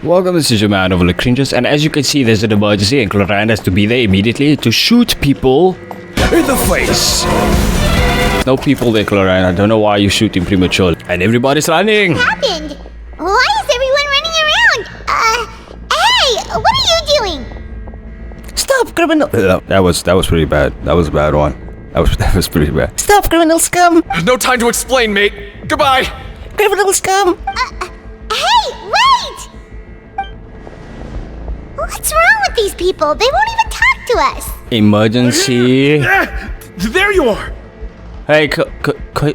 Welcome, this is your man over the cringes, and as you can see, there's an emergency, and Cloran has to be there immediately to shoot people in the face. No people there, Cloran. I don't know why you're shooting prematurely. And everybody's running. What happened? Why is everyone running around? Hey, what are you doing? Stop, criminal. That was pretty bad. That was a bad one. That was pretty bad. Stop, criminal scum! There's no time to explain, mate. Goodbye. Criminal scum! Hey, wait! What's wrong with these people? They won't even talk to us. Emergency. There you are. Hey, Quisto.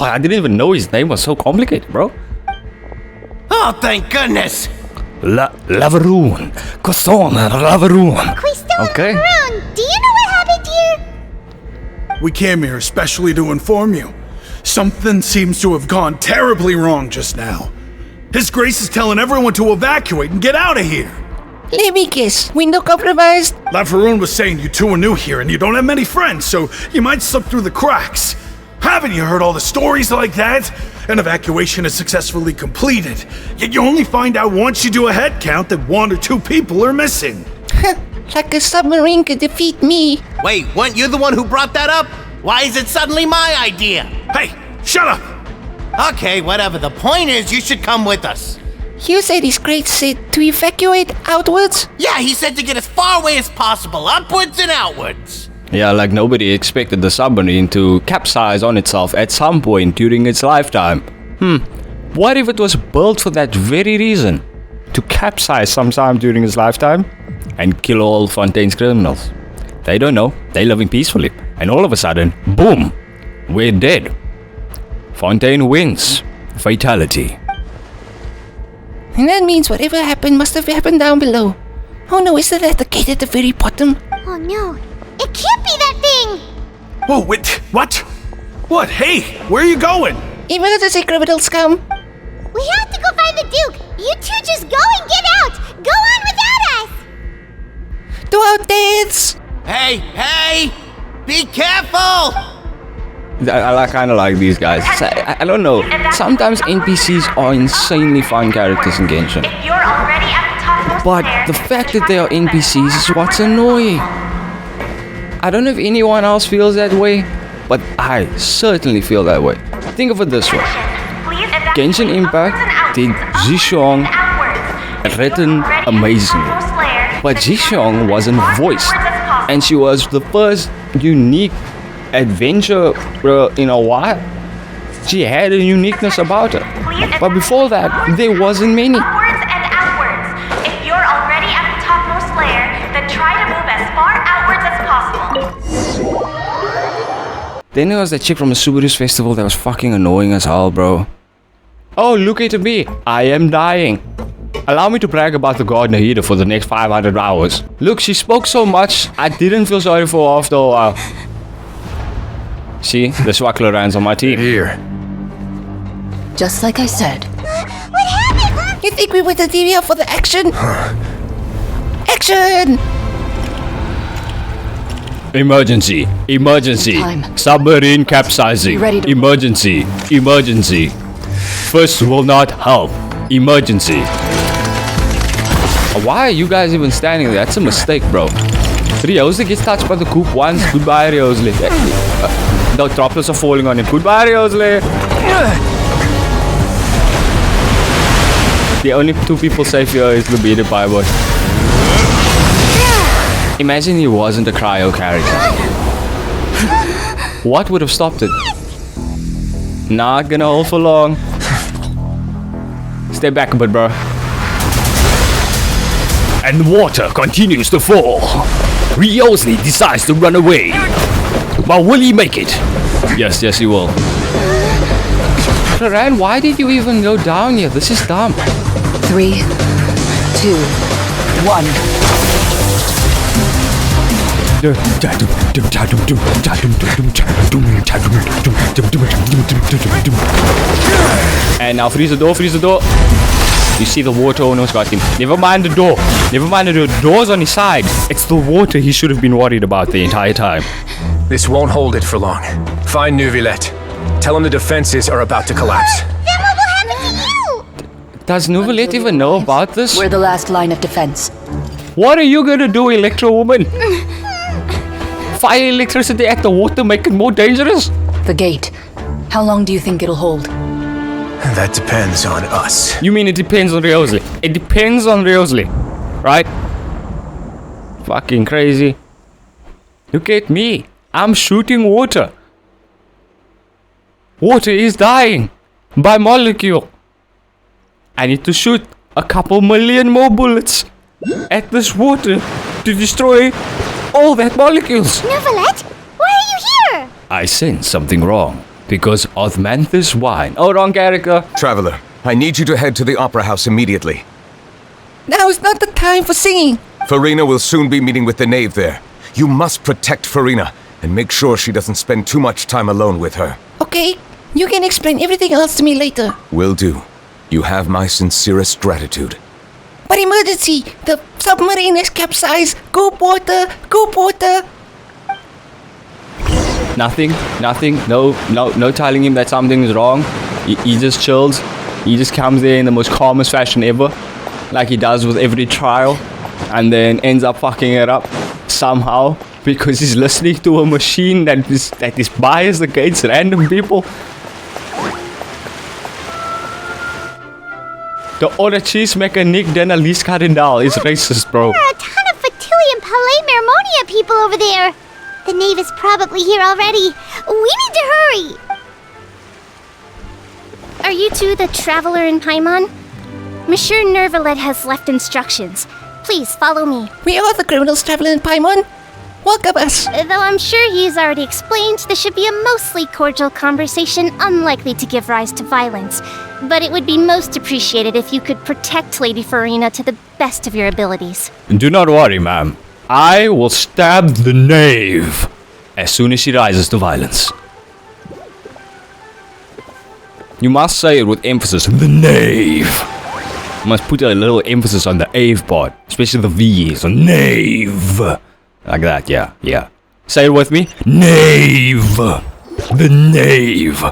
I didn't even know his name was so complicated, bro. Oh, thank goodness! Lavaroon. Coston, Lavaroon. Quisto and Okay. Maroon, do you know what happened here? We came here especially to inform you. Something seems to have gone terribly wrong just now. His Grace is telling everyone to evacuate and get out of here. Let me guess, window compromised? Lavaroon was saying you two are new here and you don't have many friends, so you might slip through the cracks. Haven't you heard all the stories like that? An evacuation is successfully completed, yet you only find out once you do a head count that 1 or 2 people are missing. Like a submarine could defeat me. Wait, weren't you the one who brought that up? Why is it suddenly my idea? Hey, shut up! Okay, whatever. The point is, you should come with us. You said his Grace said to evacuate outwards? Yeah, he said to get as far away as possible, upwards and outwards. Yeah, like nobody expected the submarine to capsize on itself at some point during its lifetime. What if it was built for that very reason? To capsize sometime during its lifetime and kill all Fontaine's criminals. They don't know. They're living peacefully. And all of a sudden, boom, we're dead. Fontaine wins. Fatality. And that means whatever happened must have happened down below. Oh no, isn't that the gate at the very bottom? Oh no, it can't be that thing! Whoa, wait, what? What? Hey, where are you going? Emergency, criminal scum! We have to go find the Duke! You two just go and get out! Go on without us! To our deaths! Hey! Be careful! I kind of like these guys. I don't know. Sometimes NPCs are insanely fun characters in Genshin. If you're already at the topmost But stairs, the fact that they are NPCs is what's annoying. I don't know if anyone else feels that way, but I certainly feel that way. Think of it this way. please evacuate Genshin Impact did Zhixiong written amazingly. But Zhixiong wasn't voiced, and she was the first unique adventure in a while. She had a uniqueness about her. But before that, there wasn't many. Upwards and outwards. If you're already at the topmost layer, then try to move as far outwards as possible. Then there was that chick from the Subaru's festival that was fucking annoying as hell, bro. Oh, look at me. I am dying. Allow me to brag about the god Nahida for the next 500 hours. Look, she spoke so much, I didn't feel sorry for her after a while. See, the Swaklerans on my team. Here. Just like I said. What happened? You think we went to TV for the action? Action! Emergency. Time. Submarine capsizing. You ready to- Emergency. First will not help. Emergency. Why are you guys even standing there? That's a mistake, bro. Ryosley gets touched by the coop once. Goodbye, Ryosley. The droplets are falling on him. Goodbye, Ryosley. The only 2 people safe here is the bearded pirate. Imagine he wasn't a cryo character. What would have stopped it? Not gonna hold for long. Stay back a bit, bro. And the water continues to fall. Ryosley decides to run away. But will he make it? Yes, he will. Cloran, why did you even go down here? This is dumb. 3, 2, 1. And now freeze the door. You see the water almost got him. Never mind the door. The door's on his side. It's the water he should have been worried about the entire time. This won't hold it for long. Find Neuvillette. Tell him the defenses are about to collapse. Then what will happen to Does Novelet even know about this? We're the last line of defense. What are you gonna do, Electro Woman? Fire electricity at the water, make it more dangerous? The gate. How long do you think it'll hold? That depends on us. You mean it depends on Riosley? It depends on Riosley, right? Fucking crazy. Look at me. I'm shooting water. Water is dying by molecule. I need to shoot a couple million more bullets at this water to destroy all that molecules. Novelet, why are you here? I sense something wrong because Osmanthus wine. Oh, wrong character. Traveler, I need you to head to the Opera House immediately. Now is not the time for singing. Farina will soon be meeting with the knave there. You must protect Farina and make sure she doesn't spend too much time alone with her. Okay, you can explain everything else to me later. Will do. You have my sincerest gratitude. But emergency! The submarine is capsized! Go porter! Go porter! Nothing. No telling him that something is wrong. He just chills. He just comes there in the most calmest fashion ever. Like he does with every trial. And then ends up fucking it up somehow. Because he's listening to a machine that is biased against random people. The other cheesemaker Nick Denalise Cardinal is racist, bro. There are a ton of Fatui and Palais Mermonia people over there. The knave is probably here already. We need to hurry. Are you two the traveler in Paimon? Monsieur Nervalet has left instructions. Please follow me. We are the criminals traveling in Paimon. Welcome us. Though I'm sure he's already explained, this should be a mostly cordial conversation, unlikely to give rise to violence. But it would be most appreciated if you could protect Lady Farina to the best of your abilities. Do not worry, ma'am. I will stab the knave as soon as she rises to violence. You must say it with emphasis. The knave. You must put a little emphasis on the ave part, especially the V. So knave. Like that, yeah. Say it with me. Knave. The knave.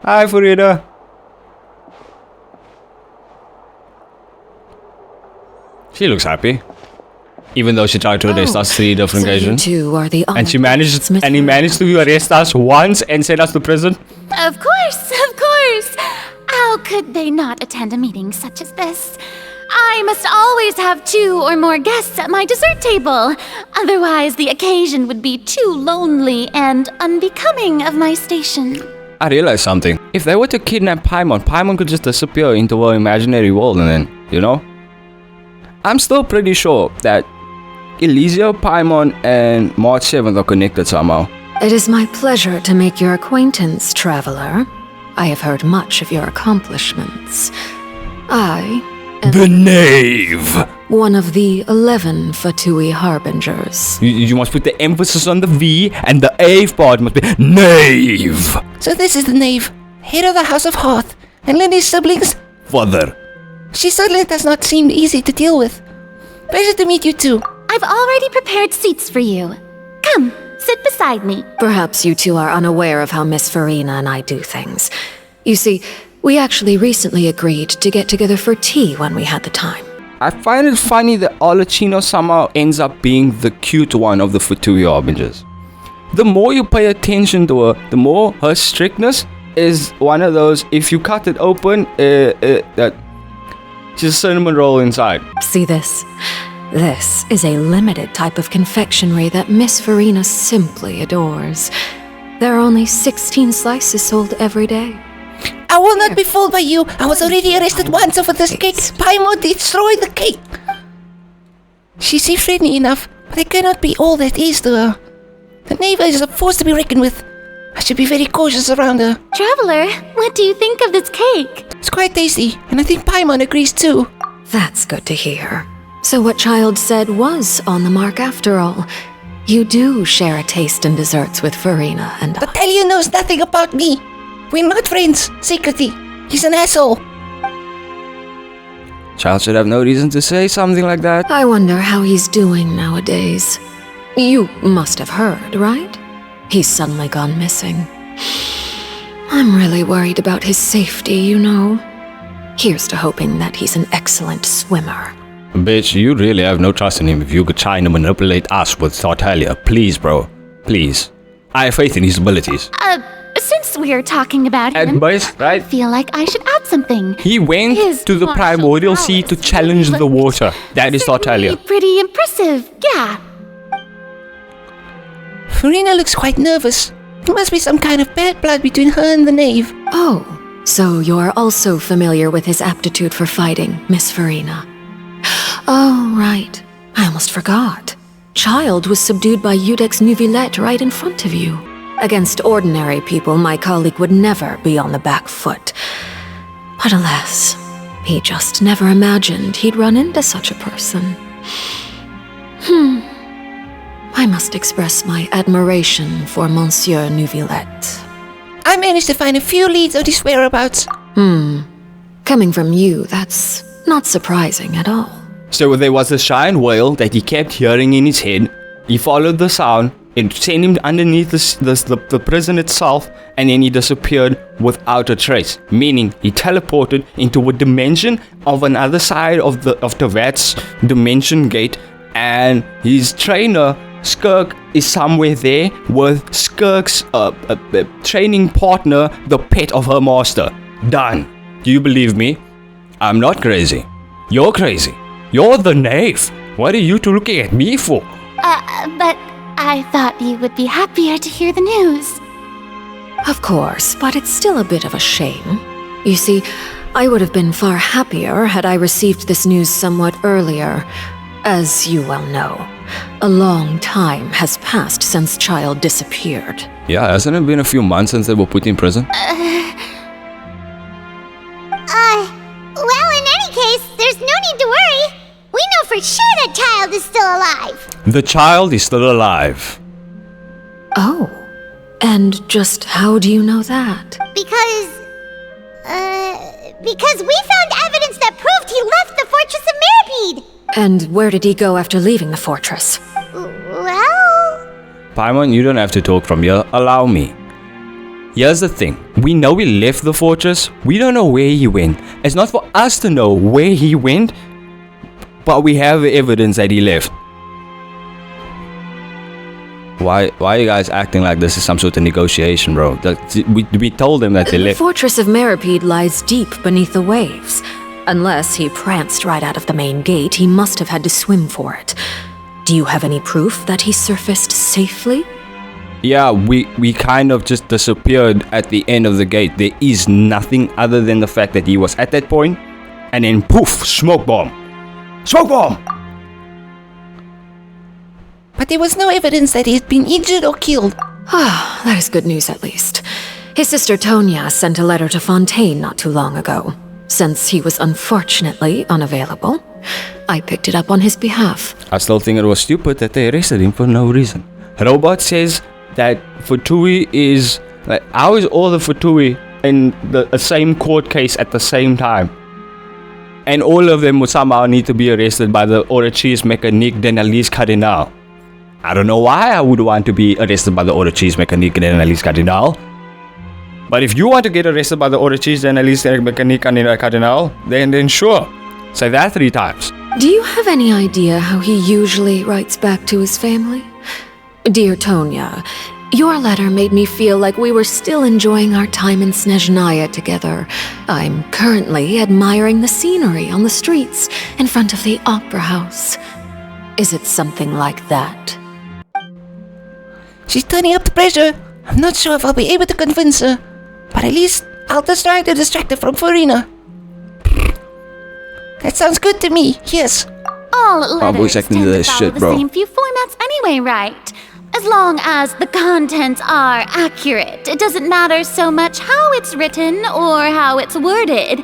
Hi, Farida. She looks happy. Even though she tried to arrest us 3 different occasions. You two are the And he managed to arrest us once and send us to prison. Of course, of course. How could they not attend a meeting such as this? I must always have 2 or more guests at my dessert table. Otherwise, the occasion would be too lonely and unbecoming of my station. I realized something. If they were to kidnap Paimon, Paimon could just disappear into an imaginary world and then, you know? I'm still pretty sure that Elysia, Paimon, and March 7th are connected somehow. It is my pleasure to make your acquaintance, traveler. I have heard much of your accomplishments. I am The knave! one of the 11 Fatui Harbingers. You must put the emphasis on the V, and the Ave part must be knave! So this is the knave, head of the House of Hearth, and Lenny's siblings. Father. She certainly does not seem easy to deal with. Pleasure to meet you too. I've already prepared seats for you. Come, sit beside me. Perhaps you two are unaware of how Miss Farina and I do things. You see, we actually recently agreed to get together for tea when we had the time. I find it funny that Olachino somehow ends up being the cute one of the Fatui Harbingers. The more you pay attention to her, the more her strictness is one of those, if you cut it open, that she's a cinnamon roll inside. See this? This is a limited type of confectionery that Miss Farina simply adores. There are only 16 slices sold every day. I will not be fooled by you. I was already arrested once over this cake. Paimon destroyed the cake. She seems friendly enough, but I cannot be all that is to her. The knave is a force to be reckoned with. I should be very cautious around her. Traveler, what do you think of this cake? It's quite tasty, and I think Paimon agrees too. That's good to hear. So what Child said was on the mark after all. You do share a taste in desserts with Farina and I. But Talia knows nothing about me. We're not friends, secretly. He's an asshole. Child should have no reason to say something like that. I wonder how he's doing nowadays. You must have heard, right? He's suddenly gone missing. I'm really worried about his safety, you know. Here's to hoping that he's an excellent swimmer. Bitch, you really have no trust in him if you could try and manipulate us with Tartaglia. Please, bro. Please. I have faith in his abilities. Since we're talking about him, And boys, I right? feel like I should add something. He went His to the martial primordial sea to prowess challenge the looked water. That is Tartaglia. certainly pretty impressive, yeah. Farina looks quite nervous. There must be some kind of bad blood between her and the knave. Oh, so you're also familiar with his aptitude for fighting, Miss Farina. Oh, right. I almost forgot. Child was subdued by Eudex Neuvillette right in front of you. Against ordinary people, my colleague would never be on the back foot. But alas, he just never imagined he'd run into such a person. I must express my admiration for Monsieur Neuvillette. I managed to find a few leads on his whereabouts. Coming from you, that's not surprising at all. So there was a giant whale that he kept hearing in his head. He followed the sound. It sent him underneath the prison itself, and then he disappeared without a trace. Meaning he teleported into a dimension of another side of the Vat's dimension gate, and his trainer Skirk is somewhere there with Skirk's training partner, the pet of her master. Done. Do you believe me? I'm not crazy. You're crazy. You're the knave. What are you two looking at me for? But I thought you would be happier to hear the news. Of course, but it's still a bit of a shame. You see, I would have been far happier had I received this news somewhat earlier. As you well know, a long time has passed since Child disappeared. Yeah, hasn't it been a few months since they were put in prison? Well, in any case, there's no need to worry. We know for sure that Child is still alive. The child is still alive. Oh, and just how do you know that? Because we found evidence that proved he left the Fortress of Mirapede. And where did he go after leaving the fortress? Well... Paimon, you don't have to talk from here. Allow me. Here's the thing. We know he left the fortress. We don't know where he went. It's not for us to know where he went, but we have evidence that he left. Why are you guys acting like this is some sort of negotiation, bro? We told him that they The left. fortress of Mirapede lies deep beneath the waves. Unless he pranced right out of the main gate, he must have had to swim for it. Do you have any proof that he surfaced safely? Yeah, we kind of just disappeared at the end of the gate. There is nothing other than the fact that he was at that point, and then poof, smoke bomb. Smoke bomb! But there was no evidence that he had been injured or killed. Ah, that is good news at least. His sister Tonya sent a letter to Fontaine not too long ago. Since he was unfortunately unavailable, I picked it up on his behalf. I still think it was stupid that they arrested him for no reason. Robot says that Futui is... Like, how is all the Futui in the same court case at the same time? And all of them would somehow need to be arrested by the Orachis Mécanique d'Analyse Cardinal. I don't know why I would want to be arrested by the Orachis Mécanique d'Analyse Cardinal. But if you want to get arrested by the Orachis d'Analyse Mécanique Cardinal, then sure. Say that 3 times. Do you have any idea how he usually writes back to his family? Dear Tonya, your letter made me feel like we were still enjoying our time in Snezhnaya together. I'm currently admiring the scenery on the streets in front of the opera house. Is it something like that? She's turning up the pressure. I'm not sure if I'll be able to convince her. But at least I'll just try to distract her from Farina. That sounds good to me, yes. All boys letters acting tend to this follow shit, the bro. same few formats anyway, right? As long as the contents are accurate, it doesn't matter so much how it's written or how it's worded.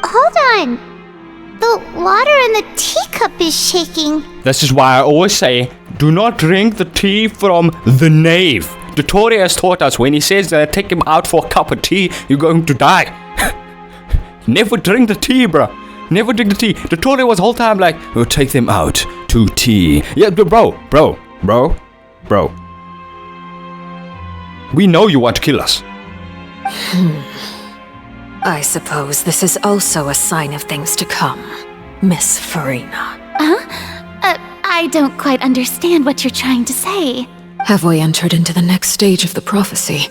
Hold on. The water in the teacup is shaking. This is why I always say, do not drink the tea from the knave. Dottore has taught us when he says that take him out for a cup of tea, you're going to die. Never drink the tea, bro. Never drink the tea. Dottore was the whole time like, we'll take them out to tea. Yeah, bro. We know you want to kill us. I suppose this is also a sign of things to come, Miss Farina. I don't quite understand what you're trying to say. Have we entered into the next stage of the prophecy?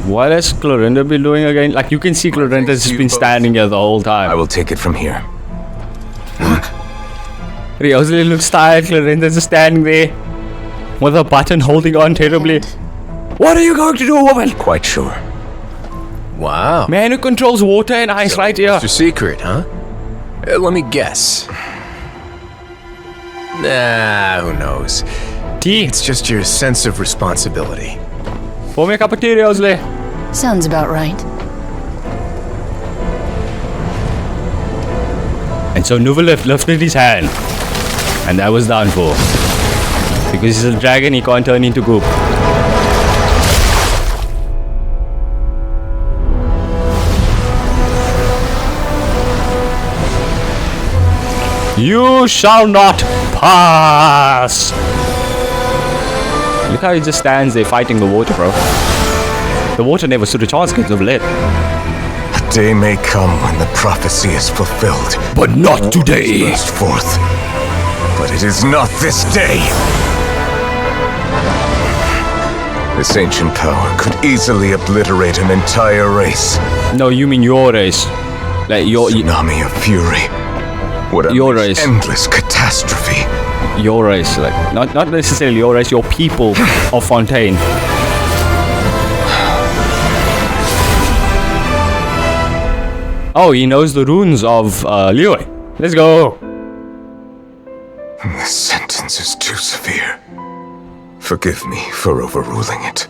What has Clorinda been doing again? Like, you can see Clorinda's just been standing here the whole time. I will take it from here. Rosalind looks tired. Clorinda's just standing there with a button holding on terribly. What are you going to do, woman? Quite sure. Wow. Man who controls water and ice right here. It's your secret, huh? Let me guess. Nah, who knows? Tea. It's just your sense of responsibility. Pour me a cup of tea, Rosalie. Sounds about right. And so Nuvalit lifted his hand. And that was done for. Because he's a dragon, he can't turn into goop. You shall not pass! Look how he just stands there fighting the water, bro. The water never stood a chance against Nuvalit. A day may come when the prophecy is fulfilled. But not today! Burst forth. But it is not this day! This ancient power could easily obliterate an entire race. No, you mean your race. Like your Tsunami of fury. What your a race. endless catastrophe. Your race, like not necessarily your race, your people of Fontaine. Oh, he knows the runes of Leroy. Let's go. This sentence is too severe. Forgive me for overruling it.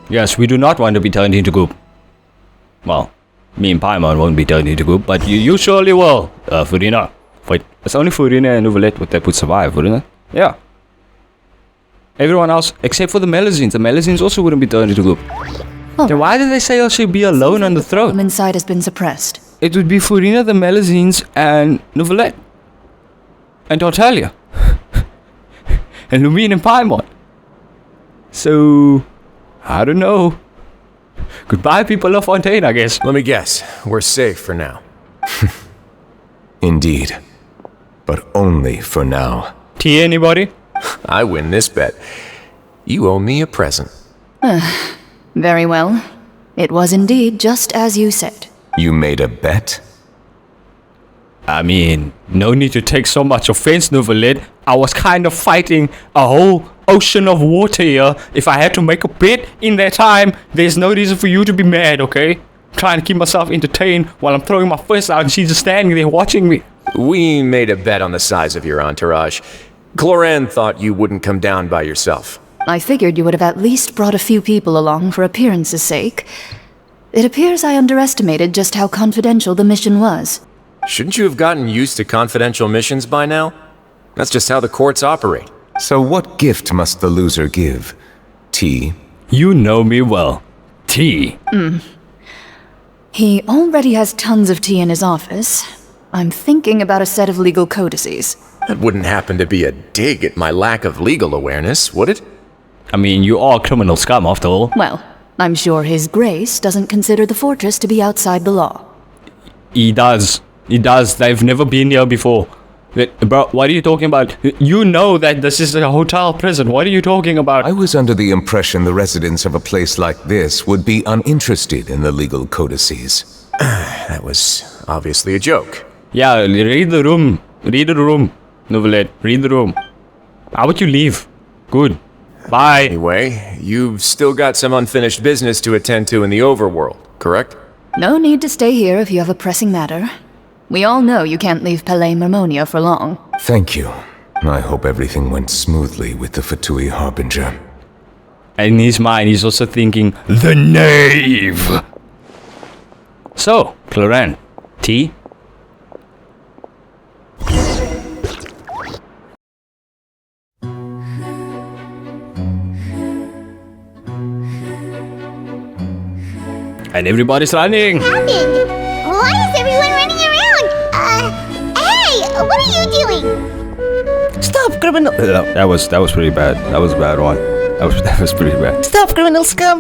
Yes, we do not want to be turned into goop. Well, me and Paimon won't be turned into goop, but you surely will, Farina. Wait, it's only Farina and Nuvalit that would survive, wouldn't it? Yeah. Everyone else, except for the Melazines. The Melazines also wouldn't be turned into goop. Oh. Then why did they say I should be alone on the throne? The inside has been suppressed. It would be Farina, the Melazines, and Nuvalit. And Tartaglia. And Lumine and Paimon. So, I don't know. Goodbye, people of Fontaine, I guess. Let me guess. We're safe for now. Indeed. But only for now. Tea, anybody? I win this bet. You owe me a present. Very well. It was indeed just as you said. You made a bet? I mean, no need to take so much offense, Nuvalit. I was kind of fighting a whole ocean of water here. If I had to make a bet in that time, there's no reason for you to be mad, okay? I'm trying to keep myself entertained while I'm throwing my fist out and she's just standing there watching me. We made a bet on the size of your entourage. Cloran thought you wouldn't come down by yourself. I figured you would have at least brought a few people along for appearance's sake. It appears I underestimated just how confidential the mission was. Shouldn't you have gotten used to confidential missions by now? That's just how the courts operate. So what gift must the loser give? Tea? You know me well. Tea. He already has tons of tea in his office. I'm thinking about a set of legal codices. That wouldn't happen to be a dig at my lack of legal awareness, would it? I mean, you are criminal scum after all. Well, I'm sure His Grace doesn't consider the fortress to be outside the law. He does. He does. They've never been here before. Bro, what are you talking about? You know that this is a hotel prison. What are you talking about? I was under the impression the residents of a place like this would be uninterested in the legal codices. That was obviously a joke. Yeah, read the room. Read the room. Nuvalit, read the room. How about you leave? Good. Bye. Anyway, you've still got some unfinished business to attend to in the overworld, correct? No need to stay here if you have a pressing matter. We all know you can't leave Palais Marmonia for long. Thank you. I hope everything went smoothly with the Fatui Harbinger. And in his mind, he's also thinking, the knave! So, Cloran, tea? And everybody's running! Happened? Why is everyone running around? Hey! What are you doing? Stop, criminal. That was pretty bad. That was a bad one. That was pretty bad. Stop, criminal scum.